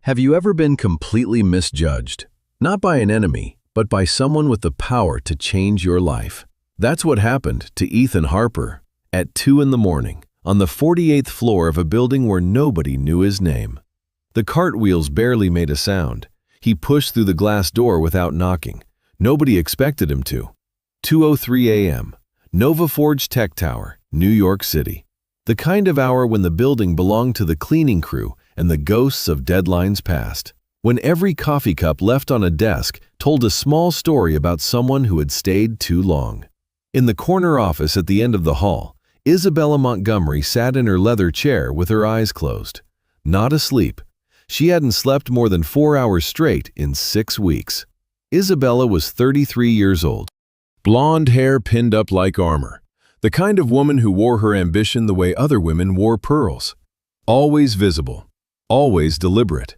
Have you ever been completely misjudged? Not by an enemy, but by someone with the power to change your life. That's what happened to Ethan Harper at 2 in the morning on the 48th floor of a building where nobody knew his name. The cartwheels barely made a sound. He pushed through the glass door without knocking. Nobody expected him to. 2:03 a.m. Nova Forge Tech Tower, New York City. The kind of hour when the building belonged to the cleaning crew and the ghosts of deadlines passed. When every coffee cup left on a desk told a small story about someone who had stayed too long. In the corner office at the end of the hall, Isabella Montgomery sat in her leather chair with her eyes closed. Not asleep. She hadn't slept more than 4 hours straight in 6 weeks. Isabella was 33 years old. Blonde hair pinned up like armor. The kind of woman who wore her ambition the way other women wore pearls. Always visible. Always deliberate.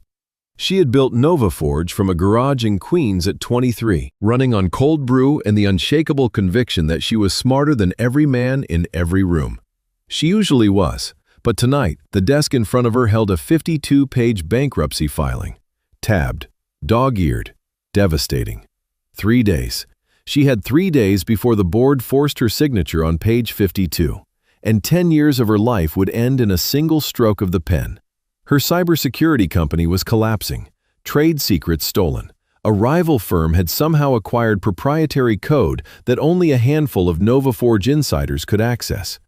She had built Nova Forge from a garage in Queens at 23, running on cold brew and the unshakable conviction that she was smarter than every man in every room. She usually was, but tonight the desk in front of her held a 52-page bankruptcy filing. Tabbed, dog-eared, devastating. 3 days. She had 3 days before the board forced her signature on page 52, and 10 years of her life would end in a single stroke of the pen. Her cybersecurity company was collapsing, trade secrets stolen. A rival firm had somehow acquired proprietary code that only a handful of Nova Forge insiders could access.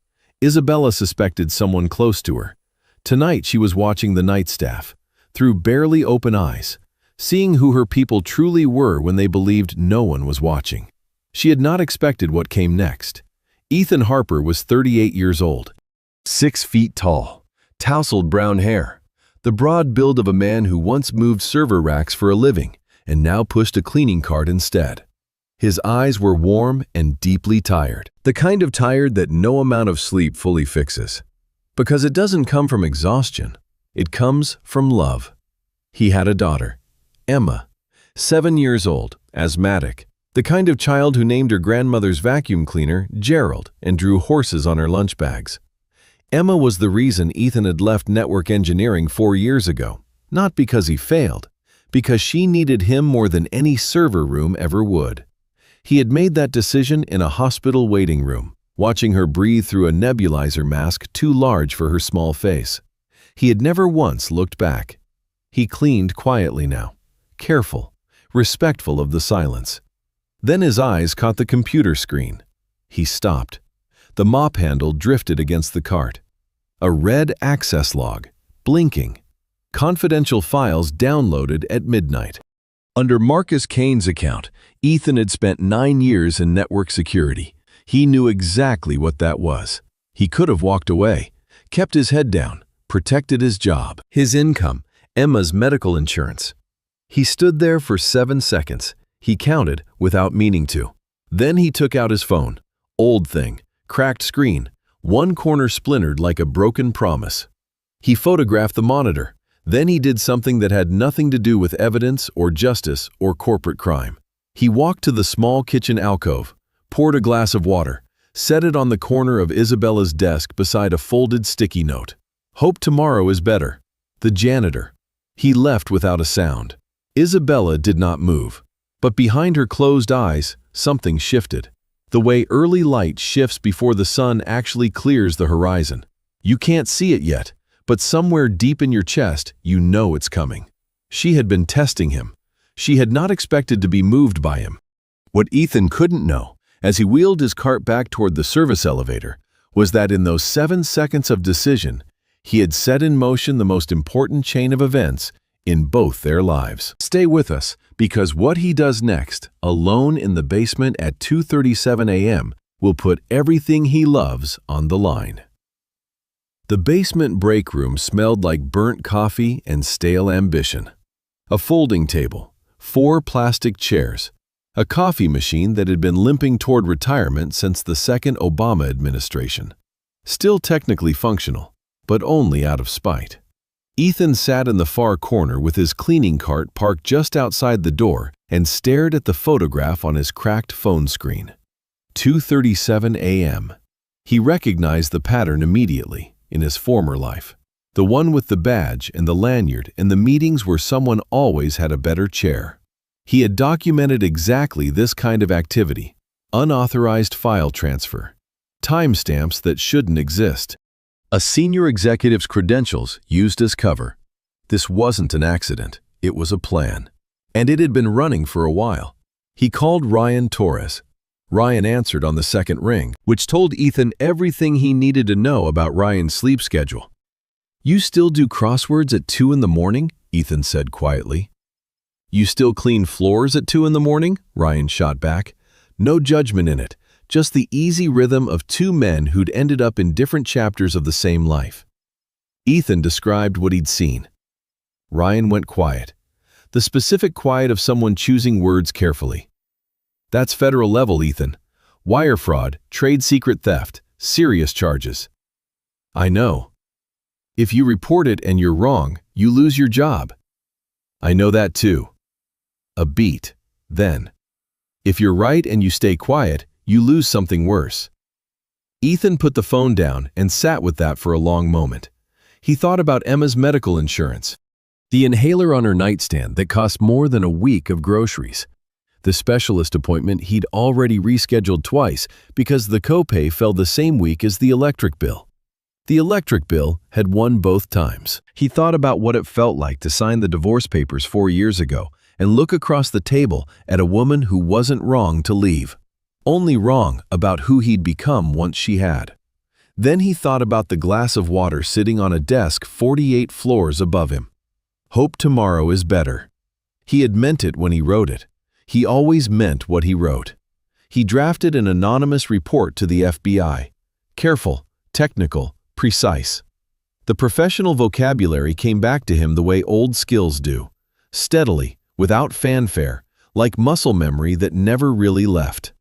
Isabella suspected someone close to her. Tonight she was watching the night staff, through barely open eyes, seeing who her people truly were when they believed no one was watching. She had not expected what came next. Ethan Harper was 38 years old, 6 feet tall, tousled brown hair. The broad build of a man who once moved server racks for a living and now pushed a cleaning cart instead. His eyes were warm and deeply tired, the kind of tired that no amount of sleep fully fixes. Because it doesn't come from exhaustion, it comes from love. He had a daughter, Emma, 7 years old, asthmatic, the kind of child who named her grandmother's vacuum cleaner Gerald and drew horses on her lunch bags. Emma was the reason Ethan had left network engineering 4 years ago, not because he failed, because she needed him more than any server room ever would. He had made that decision in a hospital waiting room, watching her breathe through a nebulizer mask too large for her small face. He had never once looked back. He cleaned quietly now, careful, respectful of the silence. Then his eyes caught the computer screen. He stopped. The mop handle drifted against the cart. A red access log, blinking. Confidential files downloaded at midnight. Under Marcus Kane's account, Ethan had spent 9 years in network security. He knew exactly what that was. He could have walked away, kept his head down, protected his job, his income, Emma's medical insurance. He stood there for 7 seconds. He counted without meaning to. Then he took out his phone. Old thing. Cracked screen, one corner splintered like a broken promise. He photographed the monitor. Then he did something that had nothing to do with evidence or justice or corporate crime. He walked to the small kitchen alcove, poured a glass of water, set it on the corner of Isabella's desk beside a folded sticky note. Hope tomorrow is better. The janitor. He left without a sound. Isabella did not move. But behind her closed eyes, something shifted. The way early light shifts before the sun actually clears the horizon. You can't see it yet, but somewhere deep in your chest, you know it's coming. She had been testing him. She had not expected to be moved by him. What Ethan couldn't know, as he wheeled his cart back toward the service elevator, was that in those 7 seconds of decision, he had set in motion the most important chain of events in both their lives. Stay with us, because what he does next, alone in the basement at 2:37 a.m., will put everything he loves on the line. The basement break room smelled like burnt coffee and stale ambition. A folding table, 4 plastic chairs, a coffee machine that had been limping toward retirement since the second Obama administration. Still technically functional, but only out of spite. Ethan sat in the far corner with his cleaning cart parked just outside the door and stared at the photograph on his cracked phone screen. 2:37 a.m. He recognized the pattern immediately in his former life. The one with the badge and the lanyard and the meetings where someone always had a better chair. He had documented exactly this kind of activity. Unauthorized file transfer. Timestamps that shouldn't exist. A senior executive's credentials used as cover. This wasn't an accident. It was a plan. And it had been running for a while. He called Ryan Torres. Ryan answered on the second ring, which told Ethan everything he needed to know about Ryan's sleep schedule. "You still do crosswords at 2 in the morning?" Ethan said quietly. "You still clean floors at 2 in the morning?" Ryan shot back. No judgment in it, just the easy rhythm of two men who'd ended up in different chapters of the same life. Ethan described what he'd seen. Ryan went quiet. The specific quiet of someone choosing words carefully. "That's federal level, Ethan. Wire fraud, trade secret theft, serious charges." "I know. If you report it and you're wrong, you lose your job." "I know that too." A beat. Then. "If you're right and you stay quiet, you lose something worse." Ethan put the phone down and sat with that for a long moment. He thought about Emma's medical insurance. The inhaler on her nightstand that cost more than a week of groceries. The specialist appointment he'd already rescheduled twice because the copay fell the same week as the electric bill. The electric bill had won both times. He thought about what it felt like to sign the divorce papers 4 years ago and look across the table at a woman who wasn't wrong to leave. Only wrong about who he'd become once she had. Then he thought about the glass of water sitting on a desk 48 floors above him. Hope tomorrow is better. He had meant it when he wrote it. He always meant what he wrote. He drafted an anonymous report to the FBI. Careful, technical, precise. The professional vocabulary came back to him the way old skills do. Steadily, without fanfare, like muscle memory that never really left.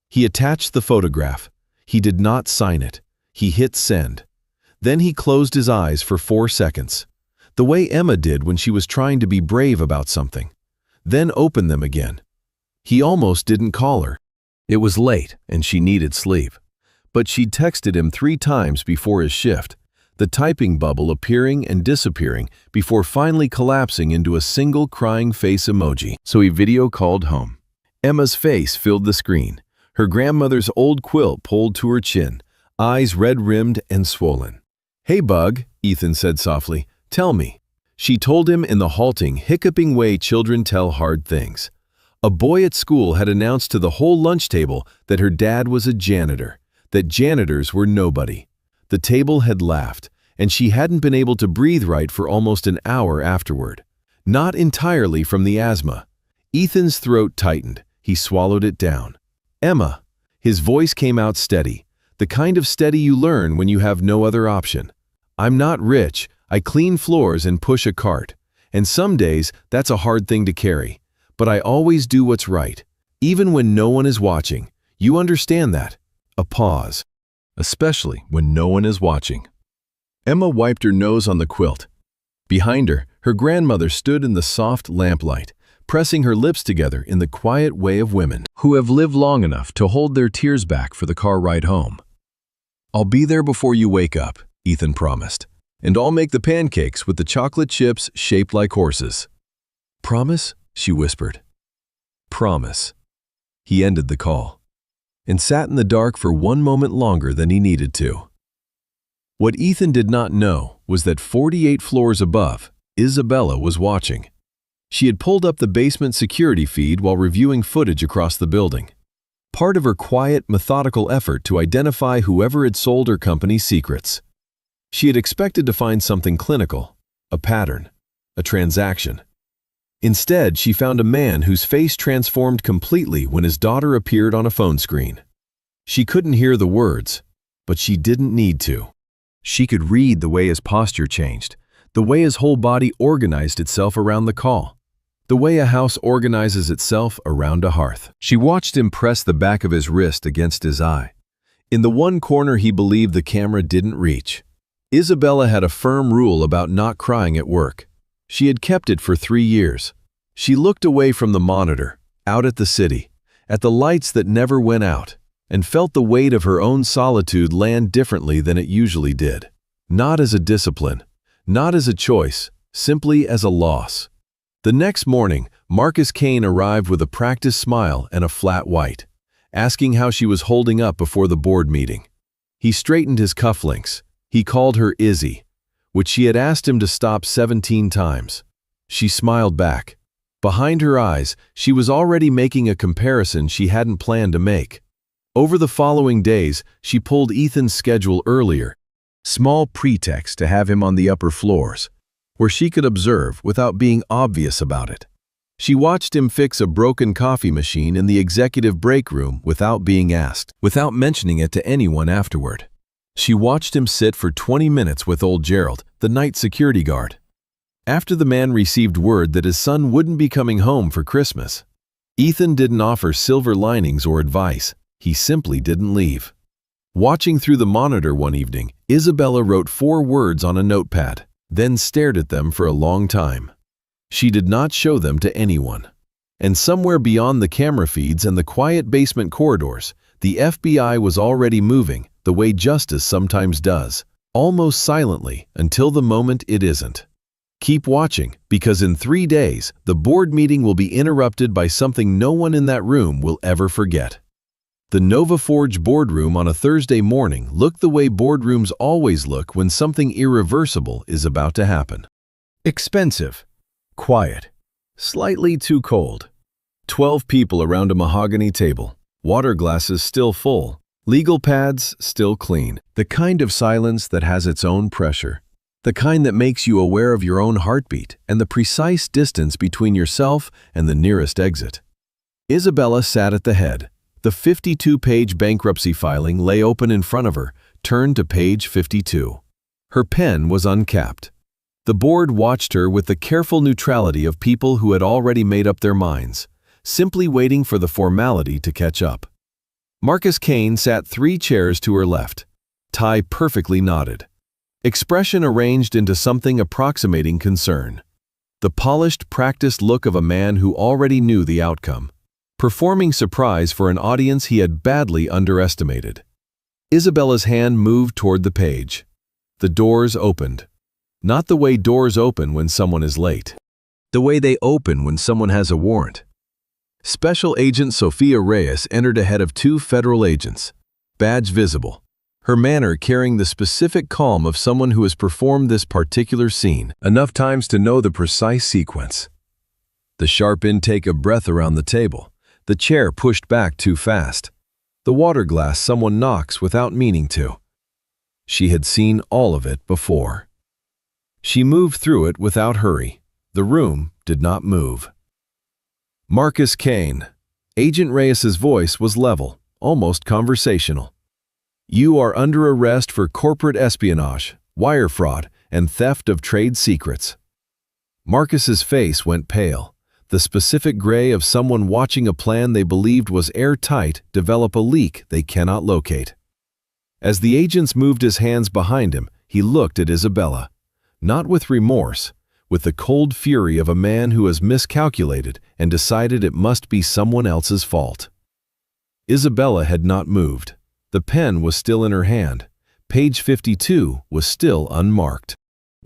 He attached the photograph. He did not sign it. He hit send. Then he closed his eyes for 4 seconds. The way Emma did when she was trying to be brave about something. Then opened them again. He almost didn't call her. It was late and she needed sleep. But she'd texted him 3 times before his shift, the typing bubble appearing and disappearing before finally collapsing into a single crying face emoji. So he video called home. Emma's face filled the screen, her grandmother's old quilt pulled to her chin, eyes red-rimmed and swollen. "Hey, Bug," Ethan said softly, "tell me." She told him in the halting, hiccuping way children tell hard things. A boy at school had announced to the whole lunch table that her dad was a janitor, that janitors were nobody. The table had laughed, and she hadn't been able to breathe right for almost an hour afterward. Not entirely from the asthma. Ethan's throat tightened. He swallowed it down. "Emma." His voice came out steady, the kind of steady you learn when you have no other option. "I'm not rich. I clean floors and push a cart. And some days, that's a hard thing to carry. But I always do what's right, even when no one is watching. You understand that?" A pause. "Especially when no one is watching." Emma wiped her nose on the quilt. Behind her, her grandmother stood in the soft lamplight, pressing her lips together in the quiet way of women who have lived long enough to hold their tears back for the car ride home. "I'll be there before you wake up," Ethan promised. "And I'll make the pancakes with the chocolate chips shaped like horses." "Promise?" she whispered. "Promise." He ended the call and sat in the dark for 1 moment longer than he needed to. What Ethan did not know was that 48 floors above, Isabella was watching. She had pulled up the basement security feed while reviewing footage across the building. Part of her quiet, methodical effort to identify whoever had sold her company's secrets. She had expected to find something clinical, a pattern, a transaction. Instead, she found a man whose face transformed completely when his daughter appeared on a phone screen. She couldn't hear the words, but she didn't need to. She could read the way his posture changed, the way his whole body organized itself around the call, the way a house organizes itself around a hearth. She watched him press the back of his wrist against his eye, in the one corner he believed the camera didn't reach. Isabella had a firm rule about not crying at work. She had kept it for 3 years. She looked away from the monitor, out at the city, at the lights that never went out, and felt the weight of her own solitude land differently than it usually did. Not as a discipline, Not as a choice, simply as a loss. The next morning, Marcus Kane arrived with a practiced smile and a flat white, asking how she was holding up before the board meeting. He straightened his cufflinks. He called her Izzy, which she had asked him to stop 17 times. She smiled back. Behind her eyes, she was already making a comparison she hadn't planned to make. Over the following days, she pulled Ethan's schedule earlier, small pretext to have him on the upper floors, where she could observe without being obvious about it. She watched him fix a broken coffee machine in the executive break room without being asked, without mentioning it to anyone afterward. She watched him sit for 20 minutes with old Gerald, the night security guard. After the man received word that his son wouldn't be coming home for Christmas, Ethan didn't offer silver linings or advice. He simply didn't leave. Watching through the monitor one evening, Isabella wrote 4 words on a notepad, then stared at them for a long time. She did not show them to anyone. And somewhere beyond the camera feeds and the quiet basement corridors, the FBI was already moving, the way justice sometimes does, almost silently until the moment it isn't. Keep watching, because in 3 days, the board meeting will be interrupted by something no one in that room will ever forget. The Nova Forge boardroom on a Thursday morning looked the way boardrooms always look when something irreversible is about to happen. Expensive, quiet, slightly too cold. 12 people around a mahogany table, water glasses still full, legal pads still clean. The kind of silence that has its own pressure. The kind that makes you aware of your own heartbeat and the precise distance between yourself and the nearest exit. Isabella sat at the head. The 52-page bankruptcy filing lay open in front of her, turned to page 52. Her pen was uncapped. The board watched her with the careful neutrality of people who had already made up their minds, simply waiting for the formality to catch up. Marcus Kane sat 3 chairs to her left, tie perfectly knotted, expression arranged into something approximating concern. The polished, practiced look of a man who already knew the outcome, performing surprise for an audience he had badly underestimated. Isabella's hand moved toward the page. The doors opened. Not the way doors open when someone is late. The way they open when someone has a warrant. Special Agent Sophia Reyes entered ahead of 2 federal agents, badge visible, her manner carrying the specific calm of someone who has performed this particular scene enough times to know the precise sequence. The sharp intake of breath around the table, the chair pushed back too fast, the water glass someone knocks without meaning to. She had seen all of it before. She moved through it without hurry. The room did not move. Marcus Kane. Agent Reyes's voice was level, almost conversational. You are under arrest for corporate espionage, wire fraud, and theft of trade secrets. Marcus's face went pale. The specific gray of someone watching a plan they believed was airtight develop a leak they cannot locate. As the agents moved his hands behind him, he looked at Isabella, not with remorse, with the cold fury of a man who has miscalculated and decided it must be someone else's fault. Isabella had not moved. The pen was still in her hand. Page 52 was still unmarked.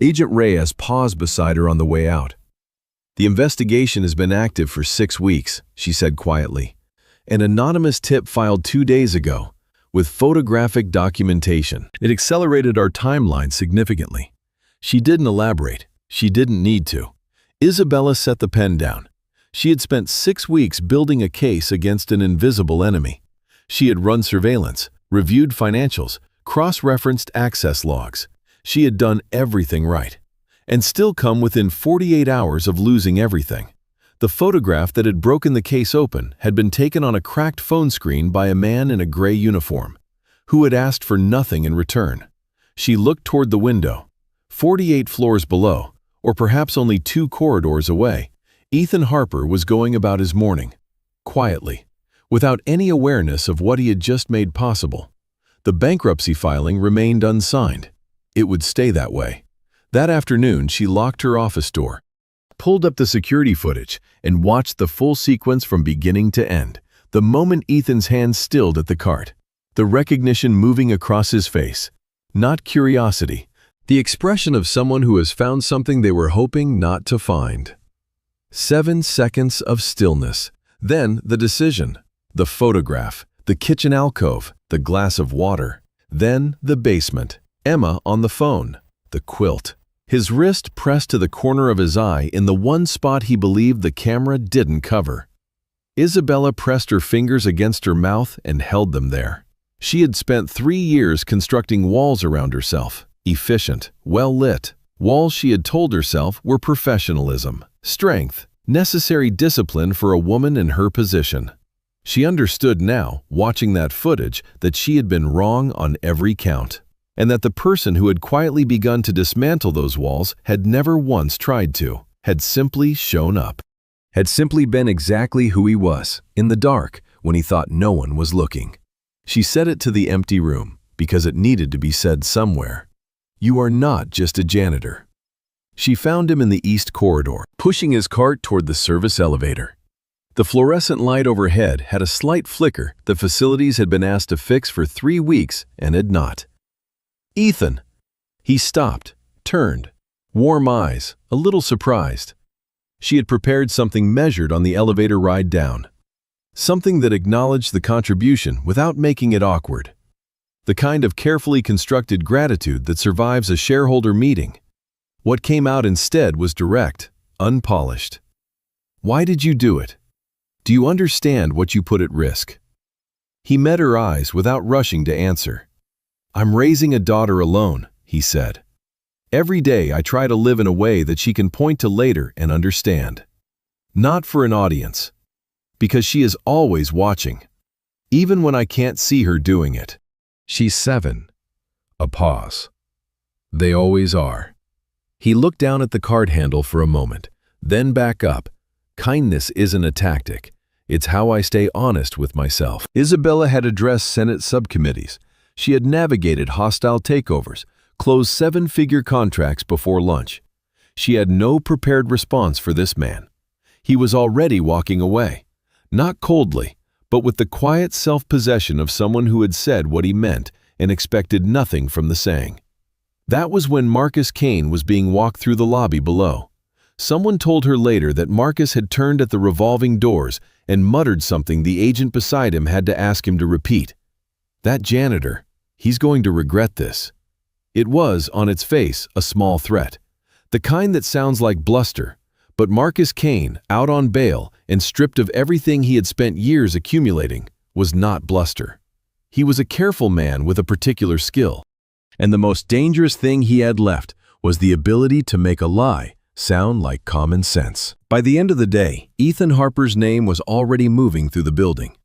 Agent Reyes paused beside her on the way out. The investigation has been active for 6 weeks, she said quietly. An anonymous tip filed 2 days ago, with photographic documentation. It accelerated our timeline significantly. She didn't elaborate. She didn't need to. Isabella set the pen down. She had spent 6 weeks building a case against an invisible enemy. She had run surveillance, reviewed financials, cross-referenced access logs. She had done everything right, and still come within 48 hours of losing everything. The photograph that had broken the case open had been taken on a cracked phone screen by a man in a gray uniform, who had asked for nothing in return. She looked toward the window. 48 floors below, or perhaps only 2 corridors away, Ethan Harper was going about his morning, quietly, without any awareness of what he had just made possible. The bankruptcy filing remained unsigned. It would stay that way. That afternoon, she locked her office door, pulled up the security footage, and watched the full sequence from beginning to end. The moment Ethan's hand stilled at the cart, the recognition moving across his face. Not curiosity, The expression of someone who has found something they were hoping not to find. 7 seconds of stillness. Then the decision. The photograph, the kitchen alcove, the glass of water. Then the basement. Emma on the phone. The quilt. His wrist pressed to the corner of his eye in the one spot he believed the camera didn't cover. Isabella pressed her fingers against her mouth and held them there. She had spent 3 years constructing walls around herself. Efficient, well-lit. Walls she had told herself were professionalism, strength, necessary discipline for a woman in her position. She understood now, watching that footage, that she had been wrong on every count, and that the person who had quietly begun to dismantle those walls had never once tried to, had simply shown up, had simply been exactly who he was, in the dark, when he thought no one was looking. She said it to the empty room, because it needed to be said somewhere. You are not just a janitor. She found him in the east corridor, pushing his cart toward the service elevator. The fluorescent light overhead had a slight flicker the facilities had been asked to fix for 3 weeks and had not. Ethan! He stopped, turned, warm eyes, a little surprised. She had prepared something measured on the elevator ride down. Something that acknowledged the contribution without making it awkward. The kind of carefully constructed gratitude that survives a shareholder meeting. What came out instead was direct, unpolished. Why did you do it? Do you understand what you put at risk? He met her eyes without rushing to answer. I'm raising a daughter alone, he said. Every day I try to live in a way that she can point to later and understand. Not for an audience. Because she is always watching. Even when I can't see her doing it. She's 7. A pause. They always are. He looked down at the card handle for a moment, then back up. Kindness isn't a tactic. It's how I stay honest with myself. Isabella had addressed Senate subcommittees. She had navigated hostile takeovers, closed 7-figure contracts before lunch. She had no prepared response for this man. He was already walking away. Not coldly, but with the quiet self-possession of someone who had said what he meant and expected nothing from the saying. That was when Marcus Kane was being walked through the lobby below. Someone told her later that Marcus had turned at the revolving doors and muttered something the agent beside him had to ask him to repeat. That janitor, he's going to regret this. It was, on its face, a small threat. The kind that sounds like bluster. But Marcus Kane, out on bail and stripped of everything he had spent years accumulating, was not bluster. He was a careful man with a particular skill. And the most dangerous thing he had left was the ability to make a lie sound like common sense. By the end of the day, Ethan Harper's name was already moving through the building.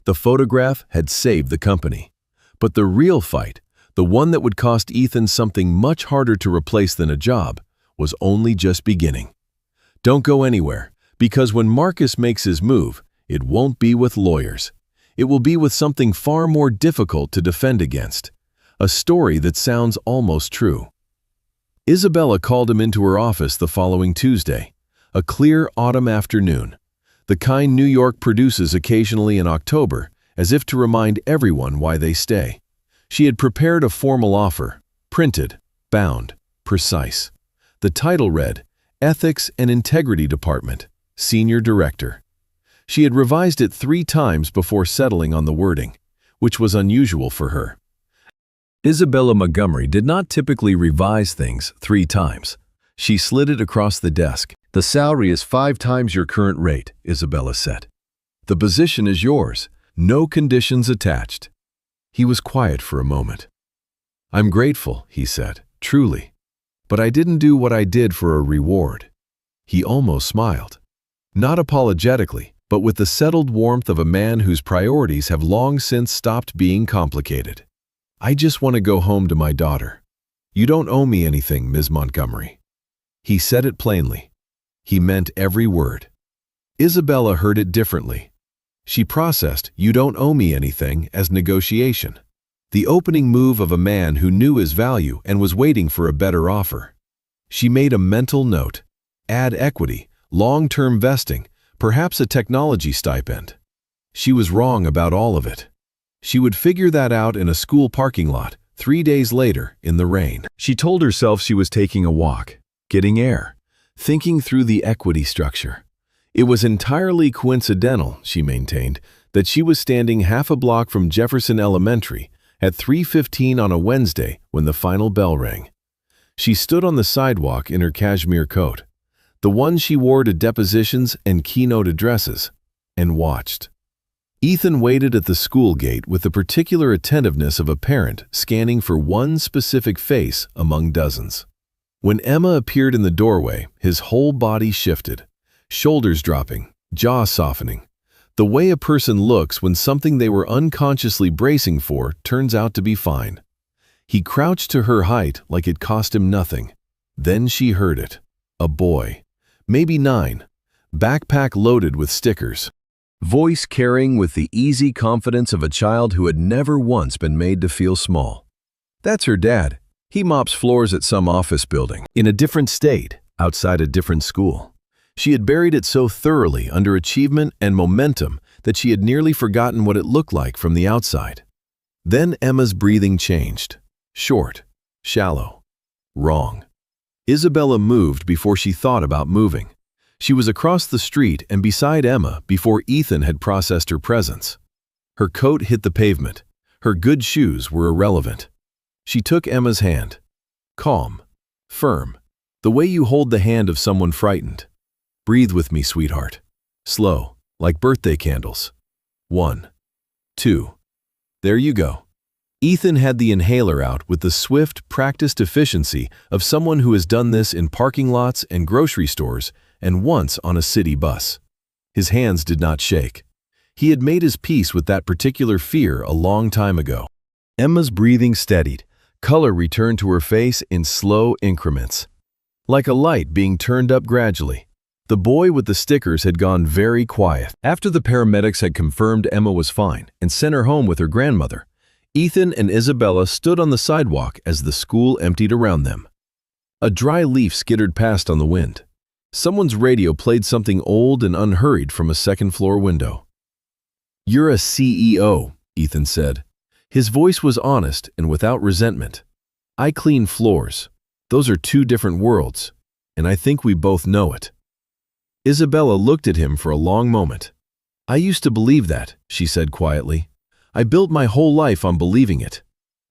The photograph had saved the company. But the real fight, the one that would cost Ethan something much harder to replace than a job, was only just beginning. Don't go anywhere, because when Marcus makes his move, it won't be with lawyers. It will be with something far more difficult to defend against. A story that sounds almost true. Isabella called him into her office the following Tuesday, a clear autumn afternoon, the kind New York produces occasionally in October, as if to remind everyone why they stay. She had prepared a formal offer, printed, bound, precise. The title read, Ethics and Integrity Department, Senior Director. She had revised it 3 times before settling on the wording, which was unusual for her. Isabella Montgomery did not typically revise things 3 times. She slid it across the desk. The salary is 5 times your current rate, Isabella said. The position is yours, no conditions attached. He was quiet for a moment. I'm grateful, he said, truly. But I didn't do what I did for a reward. He almost smiled. Not apologetically, but with the settled warmth of a man whose priorities have long since stopped being complicated. I just want to go home to my daughter. You don't owe me anything, Ms. Montgomery. He said it plainly. He meant every word. Isabella heard it differently. She processed, you don't owe me anything, as negotiation. The opening move of a man who knew his value and was waiting for a better offer. She made a mental note. Add equity, long-term vesting, perhaps a technology stipend. She was wrong about all of it. She would figure that out in a school parking lot, 3 days later, in the rain. She told herself she was taking a walk, getting air, thinking through the equity structure. It was entirely coincidental, she maintained, that she was standing half a block from Jefferson Elementary at 3:15 on a Wednesday when the final bell rang. She stood on the sidewalk in her cashmere coat, the one she wore to depositions and keynote addresses, and watched. Ethan waited at the school gate with the particular attentiveness of a parent scanning for one specific face among dozens. When Emma appeared in the doorway, his whole body shifted, shoulders dropping, jaw softening. The way a person looks when something they were unconsciously bracing for turns out to be fine. He crouched to her height like it cost him nothing. Then she heard it. A boy, maybe 9, backpack loaded with stickers. Voice carrying with the easy confidence of a child who had never once been made to feel small. That's her dad. He mops floors at some office building, in a different state, outside a different school. She had buried it so thoroughly under achievement and momentum that she had nearly forgotten what it looked like from the outside. Then Emma's breathing changed. Short, shallow, wrong. Isabella moved before she thought about moving. She was across the street and beside Emma before Ethan had processed her presence. Her coat hit the pavement. Her good shoes were irrelevant. She took Emma's hand. Calm, firm, the way you hold the hand of someone frightened. Breathe with me, sweetheart. Slow, like birthday candles. 1, 2. There you go. Ethan had the inhaler out with the swift, practiced efficiency of someone who has done this in parking lots and grocery stores and once on a city bus. His hands did not shake. He had made his peace with that particular fear a long time ago. Emma's breathing steadied. Color returned to her face in slow increments, like a light being turned up gradually. The boy with the stickers had gone very quiet. After the paramedics had confirmed Emma was fine and sent her home with her grandmother, Ethan and Isabella stood on the sidewalk as the school emptied around them. A dry leaf skittered past on the wind. Someone's radio played something old and unhurried from a second-floor window. "You're a CEO," Ethan said. His voice was honest and without resentment. "I clean floors. Those are 2 different worlds, and I think we both know it." Isabella looked at him for a long moment. "I used to believe that," she said quietly. "I built my whole life on believing it.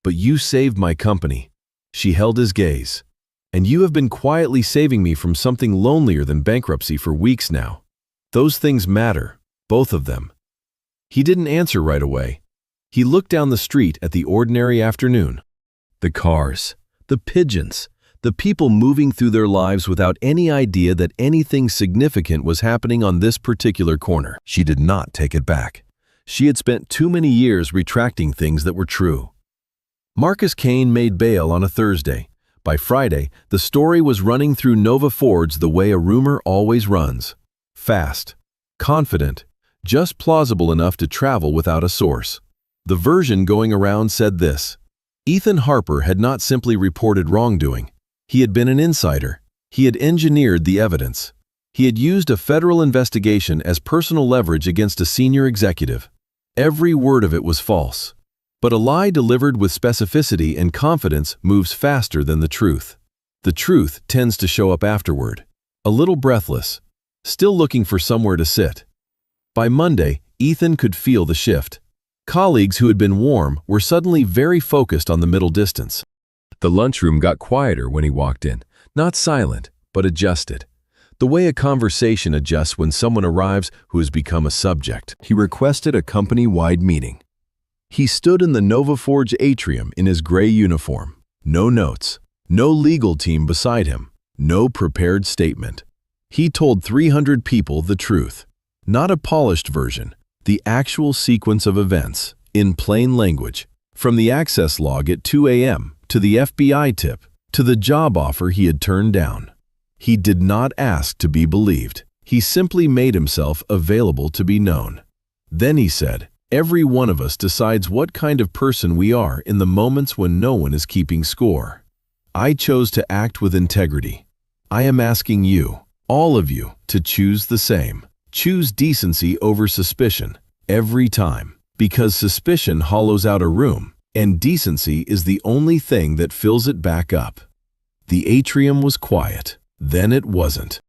But you saved my company." She held his gaze. "And you have been quietly saving me from something lonelier than bankruptcy for weeks now. Those things matter, both of them." He didn't answer right away. He looked down the street at the ordinary afternoon. The cars, the pigeons, the people moving through their lives without any idea that anything significant was happening on this particular corner. She did not take it back. She had spent too many years retracting things that were true. Marcus Kane made bail on a Thursday. By Friday, the story was running through Nova Forge the way a rumor always runs. Fast, confident, just plausible enough to travel without a source. The version going around said this: Ethan Harper had not simply reported wrongdoing. He had been an insider. He had engineered the evidence. He had used a federal investigation as personal leverage against a senior executive. Every word of it was false. But a lie delivered with specificity and confidence moves faster than the truth. The truth tends to show up afterward, a little breathless, still looking for somewhere to sit. By Monday, Ethan could feel the shift. Colleagues who had been warm were suddenly very focused on the middle distance. The lunchroom got quieter when he walked in, not silent, but adjusted. The way a conversation adjusts when someone arrives who has become a subject. He requested a company-wide meeting. He stood in the Nova Forge atrium in his gray uniform. No notes, no legal team beside him, no prepared statement. He told 300 people the truth. Not a polished version, the actual sequence of events, in plain language. From the access log at 2 a.m., to the FBI tip, to the job offer he had turned down. He did not ask to be believed. He simply made himself available to be known. Then he said, "Every one of us decides what kind of person we are in the moments when no one is keeping score. I chose to act with integrity. I am asking you, all of you, to choose the same. Choose decency over suspicion, every time. Because suspicion hollows out a room, And decency is the only thing that fills it back up. The atrium was quiet. Then it wasn't.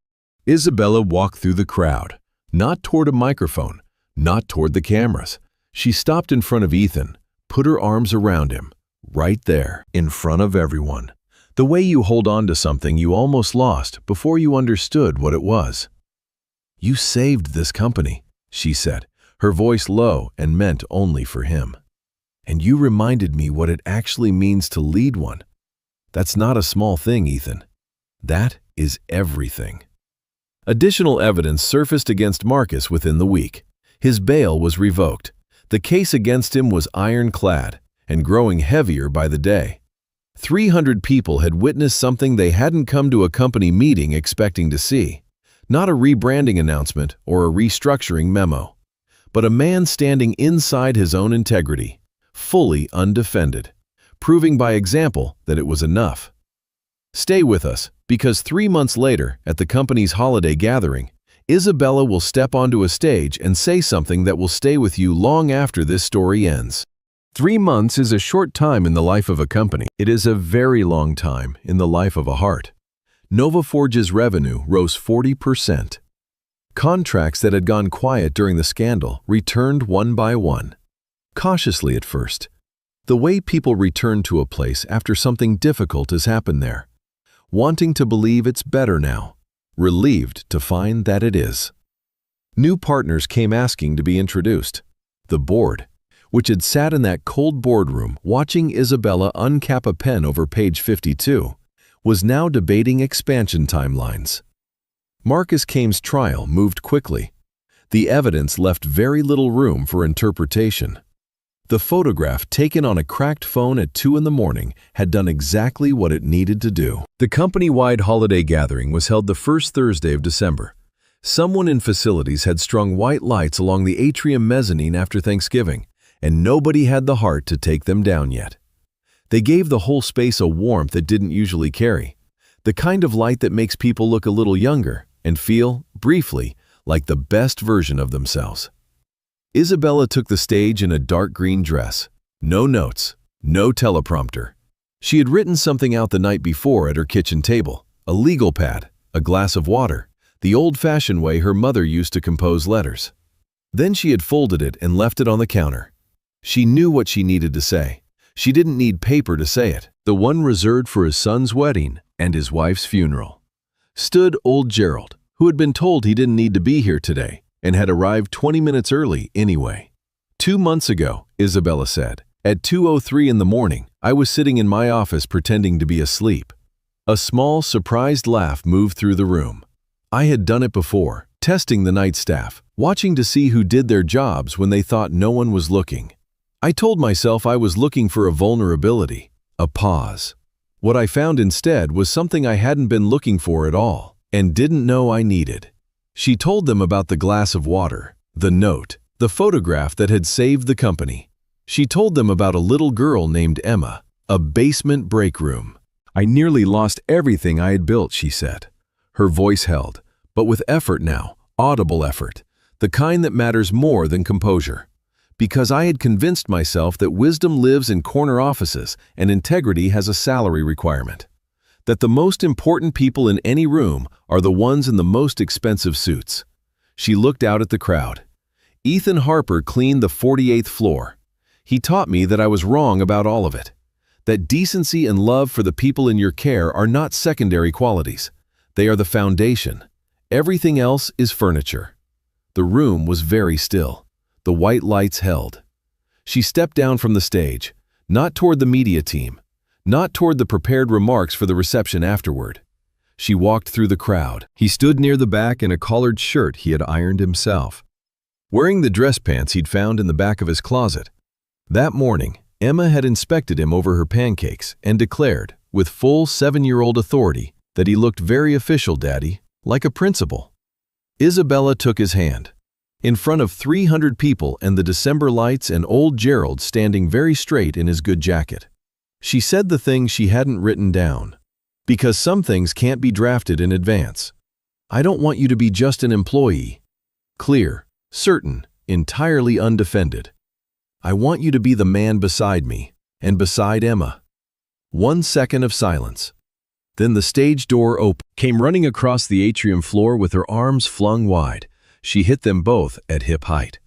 Isabella walked through the crowd, not toward a microphone, not toward the cameras. She stopped in front of Ethan, put her arms around him, right there, in front of everyone. The way you hold on to something you almost lost before you understood what it was. "You saved this company," she said, her voice low and meant only for him. "And you reminded me what it actually means to lead one. That's not a small thing, Ethan. That is everything." Additional evidence surfaced against Marcus within the week. His bail was revoked. The case against him was ironclad and growing heavier by the day. 300 people had witnessed something they hadn't come to a company meeting expecting to see. Not a rebranding announcement or a restructuring memo, but a man standing inside his own integrity, fully undefended, proving by example that it was enough. Stay with us, because 3 months later, at the company's holiday gathering, Isabella will step onto a stage and say something that will stay with you long after this story ends. 3 months is a short time in the life of a company. It is a very long time in the life of a heart. Nova Forge's revenue rose 40%. Contracts that had gone quiet during the scandal returned one by one. Cautiously at first, the way people return to a place after something difficult has happened there, wanting to believe it's better now, relieved to find that it is. New partners came asking to be introduced. The board, which had sat in that cold boardroom watching Isabella uncap a pen over page 52, was now debating expansion timelines. Marcus Kame's trial moved quickly. The evidence left very little room for interpretation. The photograph taken on a cracked phone at 2 in the morning had done exactly what it needed to do. The company-wide holiday gathering was held the first Thursday of December. Someone in facilities had strung white lights along the atrium mezzanine after Thanksgiving, and nobody had the heart to take them down yet. They gave the whole space a warmth it didn't usually carry, the kind of light that makes people look a little younger and feel, briefly, like the best version of themselves. Isabella took the stage in a dark green dress. No notes, no teleprompter. She had written something out the night before at her kitchen table, a legal pad, a glass of water, the old-fashioned way her mother used to compose letters. Then she had folded it and left it on the counter. She knew what she needed to say. She didn't need paper to say it. The one reserved for his son's wedding and his wife's funeral. Stood old Gerald, who had been told he didn't need to be here today, and had arrived 20 minutes early anyway. 2 months ago, Isabella said, at 2:03 in the morning, I was sitting in my office pretending to be asleep. A small, surprised laugh moved through the room. I had done it before, testing the night staff, watching to see who did their jobs when they thought no one was looking. I told myself I was looking for a vulnerability, a pause. What I found instead was something I hadn't been looking for at all, and didn't know I needed. She told them about the glass of water, the note, the photograph that had saved the company. She told them about a little girl named Emma, a basement break room. I nearly lost everything I had built, she said. Her voice held, but with effort now, audible effort, the kind that matters more than composure. Because I had convinced myself that wisdom lives in corner offices and integrity has a salary requirement. That the most important people in any room are the ones in the most expensive suits. She looked out at the crowd. Ethan Harper cleaned the 48th floor. He taught me that I was wrong about all of it. That decency and love for the people in your care are not secondary qualities. They are the foundation. Everything else is furniture. The room was very still. The white lights held. She stepped down from the stage, not toward the media team, not toward the prepared remarks for the reception afterward. She walked through the crowd. He stood near the back in a collared shirt he had ironed himself, wearing the dress pants he'd found in the back of his closet. That morning, Emma had inspected him over her pancakes and declared, with full 7-year-old authority, that he looked very official, Daddy, like a principal. Isabella took his hand. In front of 300 people and the December lights and old Gerald standing very straight in his good jacket. She said the thing she hadn't written down. Because some things can't be drafted in advance. I don't want you to be just an employee. Clear, certain, entirely undefended. I want you to be the man beside me, and beside Emma. 1 second of silence. Then the stage door opened. Came running across the atrium floor with her arms flung wide. She hit them both at hip height.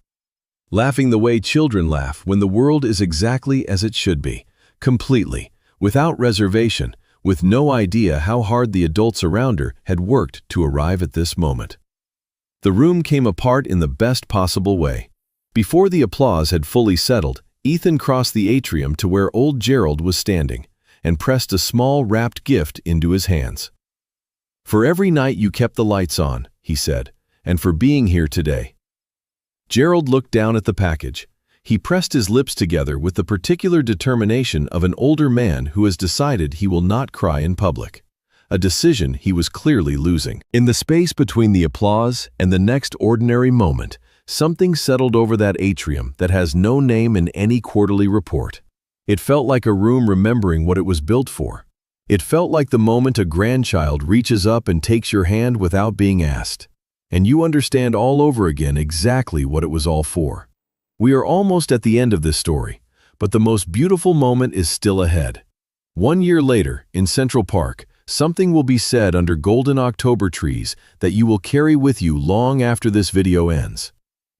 Laughing the way children laugh when the world is exactly as it should be, completely, without reservation, with no idea how hard the adults around her had worked to arrive at this moment. The room came apart in the best possible way. Before the applause had fully settled, Ethan crossed the atrium to where old Gerald was standing and pressed a small wrapped gift into his hands. "For every night you kept the lights on," he said, "and for being here today." Gerald looked down at the package. He pressed his lips together with the particular determination of an older man who has decided he will not cry in public, a decision he was clearly losing. In the space between the applause and the next ordinary moment, something settled over that atrium that has no name in any quarterly report. It felt like a room remembering what it was built for. It felt like the moment a grandchild reaches up and takes your hand without being asked, and you understand all over again exactly what it was all for. We are almost at the end of this story, but the most beautiful moment is still ahead. 1 year later, in Central Park, something will be said under golden October trees that you will carry with you long after this video ends.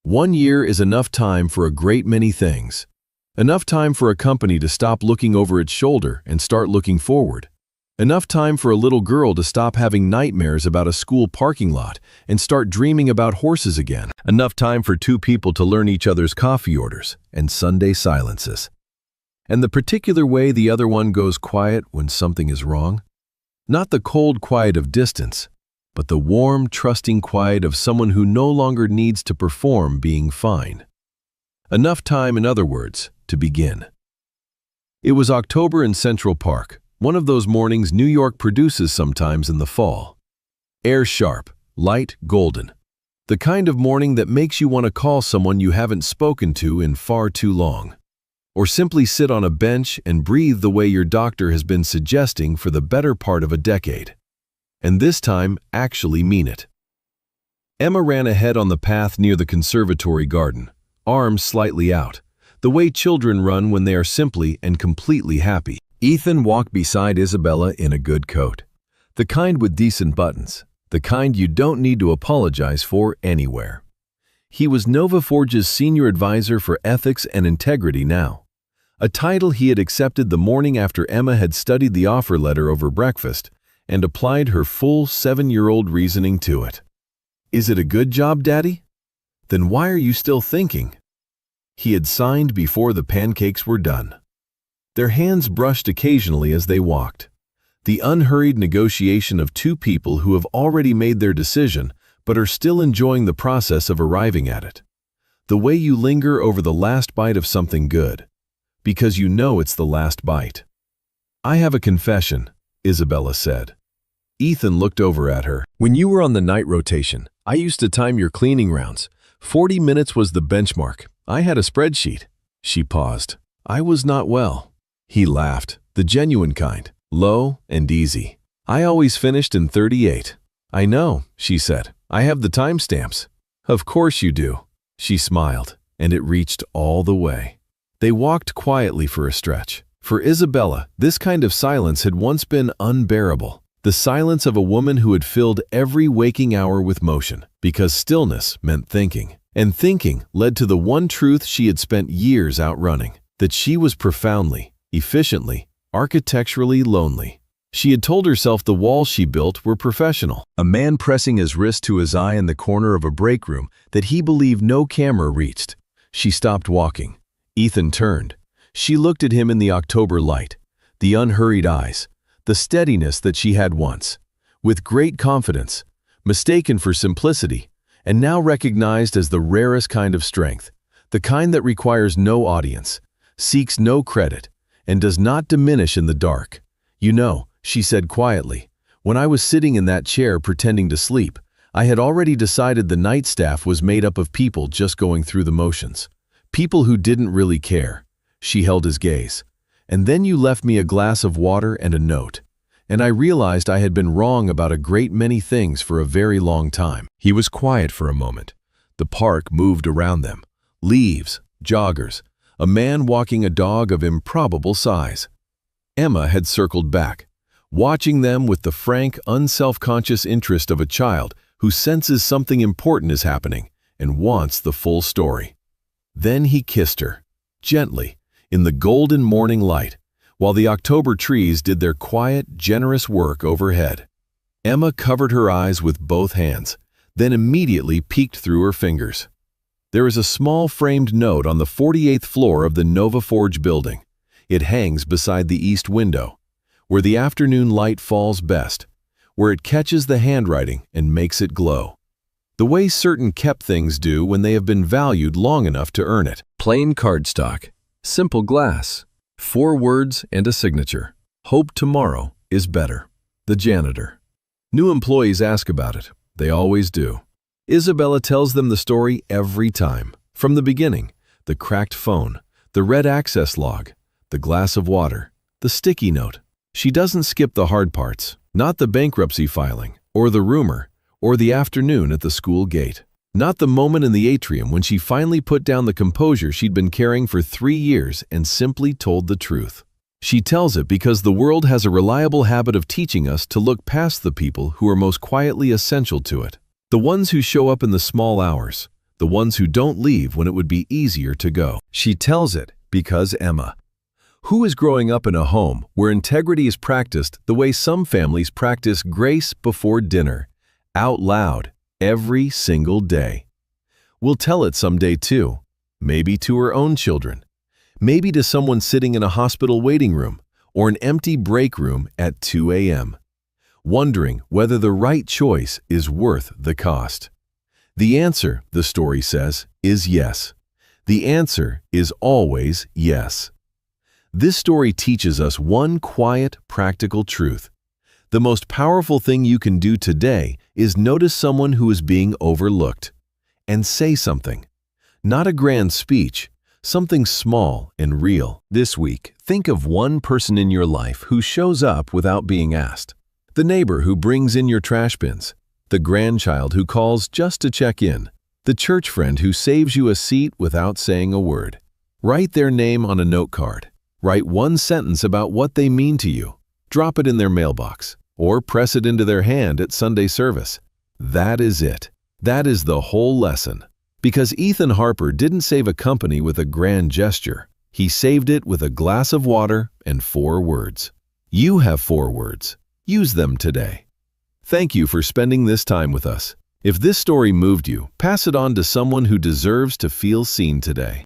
1 year is enough time for a great many things. Enough time for a company to stop looking over its shoulder and start looking forward. Enough time for a little girl to stop having nightmares about a school parking lot and start dreaming about horses again. Enough time for 2 people to learn each other's coffee orders and Sunday silences. And the particular way the other one goes quiet when something is wrong. Not the cold quiet of distance, but the warm, trusting quiet of someone who no longer needs to perform being fine. Enough time, in other words, to begin. It was October in Central Park, one of those mornings New York produces sometimes in the fall. Air sharp, light, golden. The kind of morning that makes you want to call someone you haven't spoken to in far too long. Or simply sit on a bench and breathe the way your doctor has been suggesting for the better part of a decade. And this time, actually mean it. Emma ran ahead on the path near the conservatory garden, arms slightly out, the way children run when they are simply and completely happy. Ethan walked beside Isabella in a good coat, the kind with decent buttons, the kind you don't need to apologize for anywhere. He was Nova Forge's senior advisor for ethics and integrity now, a title he had accepted the morning after Emma had studied the offer letter over breakfast and applied her full 7-year-old reasoning to it. "Is it a good job, Daddy? Then why are you still thinking?" He had signed before the pancakes were done. Their hands brushed occasionally as they walked. The unhurried negotiation of 2 people who have already made their decision but are still enjoying the process of arriving at it. The way you linger over the last bite of something good, because you know it's the last bite. "I have a confession," Isabella said. Ethan looked over at her. "When you were on the night rotation, I used to time your cleaning rounds. 40 minutes was the benchmark. I had a spreadsheet." She paused. "I was not well." He laughed, the genuine kind, low and easy. "I always finished in 38. "I know," she said. "I have the timestamps." "Of course you do." She smiled, and it reached all the way. They walked quietly for a stretch. For Isabella, this kind of silence had once been unbearable. The silence of a woman who had filled every waking hour with motion, because stillness meant thinking. And thinking led to the one truth she had spent years outrunning, that she was profoundly, efficiently, architecturally lonely. She had told herself the walls she built were professional. A man pressing his wrist to his eye in the corner of a break room that he believed no camera reached. She stopped walking. Ethan turned. She looked at him in the October light, the unhurried eyes, the steadiness that she had once, with great confidence, mistaken for simplicity, and now recognized as the rarest kind of strength, the kind that requires no audience, seeks no credit, and does not diminish in the dark. "You know," she said quietly, "when I was sitting in that chair pretending to sleep, I had already decided the night staff was made up of people just going through the motions. People who didn't really care." She held his gaze. "And then you left me a glass of water and a note. And I realized I had been wrong about a great many things for a very long time." He was quiet for a moment. The park moved around them. Leaves, joggers, a man walking a dog of improbable size. Emma had circled back, watching them with the frank, unself-conscious interest of a child who senses something important is happening and wants the full story. Then he kissed her, gently, in the golden morning light, while the October trees did their quiet, generous work overhead. Emma covered her eyes with both hands, then immediately peeked through her fingers. There is a small framed note on the 48th floor of the Nova Forge building. It hangs beside the east window, where the afternoon light falls best, where it catches the handwriting and makes it glow. The way certain kept things do when they have been valued long enough to earn it. Plain cardstock, simple glass, 4 words and a signature. Hope tomorrow is better. The Janitor. New employees ask about it. They always do. Isabella tells them the story every time. From the beginning, the cracked phone, the red access log, the glass of water, the sticky note. She doesn't skip the hard parts, not the bankruptcy filing, or the rumor, or the afternoon at the school gate. Not the moment in the atrium when she finally put down the composure she'd been carrying for 3 years and simply told the truth. She tells it because the world has a reliable habit of teaching us to look past the people who are most quietly essential to it. The ones who show up in the small hours, the ones who don't leave when it would be easier to go. She tells it because Emma, who is growing up in a home where integrity is practiced the way some families practice grace before dinner, out loud, every single day, will tell it someday too, maybe to her own children, maybe to someone sitting in a hospital waiting room or an empty break room at 2 a.m., wondering whether the right choice is worth the cost. The answer, the story says, is yes. The answer is always yes. This story teaches us one quiet, practical truth. The most powerful thing you can do today is notice someone who is being overlooked and say something. Not a grand speech, something small and real. This week, think of one person in your life who shows up without being asked. The neighbor who brings in your trash bins, the grandchild who calls just to check in, the church friend who saves you a seat without saying a word. Write their name on a note card. Write one sentence about what they mean to you. Drop it in their mailbox, or press it into their hand at Sunday service. That is it. That is the whole lesson. Because Ethan Harper didn't save a company with a grand gesture. He saved it with a glass of water and 4 words. You have 4 words. Use them today. Thank you for spending this time with us. If this story moved you, pass it on to someone who deserves to feel seen today.